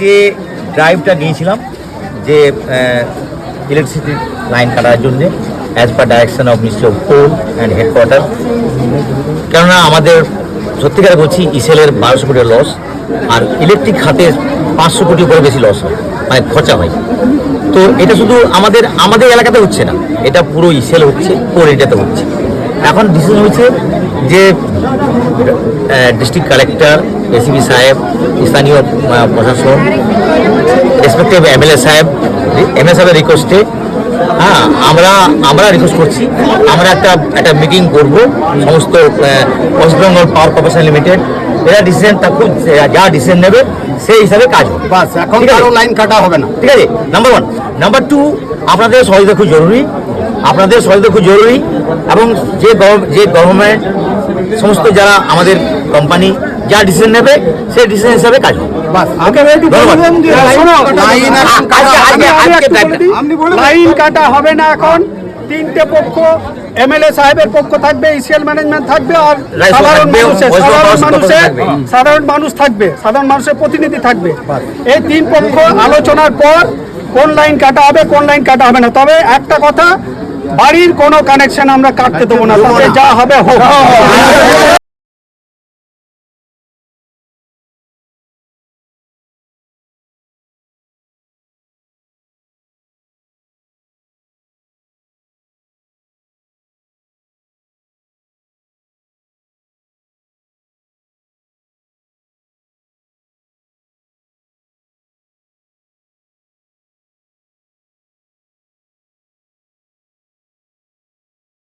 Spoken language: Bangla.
যে ড্রাইভটা নিয়েছিলাম যে ইলেকট্রিসিটি লাইন কাটার জন্য as per direction of ministry of coal and headquarter, কেননা আমাদের সত্যিকারে বলছি ইসেলের 1200 কোটি লস, আর ইলেকট্রিক খাতে 500 কোটি উপরে বেশি লস হয়, মানে খরচা হয়। তো এটা শুধু আমাদের এলাকাতে হচ্ছে না, এটা পুরো ইসেল হচ্ছে, কোল এরিয়াতে হচ্ছে। এখন ডিসিশন হয়েছে যে ডিস্ট্রিক্ট কালেক্টর, এসিপি সাহেব, স্থানীয় প্রশাসন, রেসপেক্টিভ এমএলএ সাহেবের রিকোয়েস্টে আমরা রিকোয়েস্ট করছি, আমরা একটা মিটিং করব সমস্ত ওয়েস্ট বেঙ্গল পাওয়ার কর্পোরেশন লিমিটেড। এরা ডিসিশন যা ডিসিশন নেবে সেই হিসাবে কাজ হবে। বাস, এখন আরো লাইন কাটা হবে না, ঠিক আছে। নাম্বার 1। নাম্বার 2, আপনাদের সহযোগিতা খুব জরুরি, এবং যে গভর্নমেন্ট সমস্ত যারা আমাদের কোম্পানি যা ডিসিশন নেবে সেই ডিসিশন হিসাবে কাজ হবে। লাইন কাটা হবে না। এখন তিনটে পক্ষ, এমএলএ সাহেবের পক্ষ থাকবে, ইসিএল ম্যানেজমেন্ট থাকবে, আর সাধারণ মানুষ থাকবে, সাধারণ মানুষের প্রতিনিধি থাকবে। এই তিন পক্ষ আলোচনার পর কোন লাইন কাটা হবে, কোন লাইন কাটা হবে না। তবে একটা কথা, বাড়ির কোনো কানেকশন আমরা কাটতে দেবো না, তবে যা হবে হোক।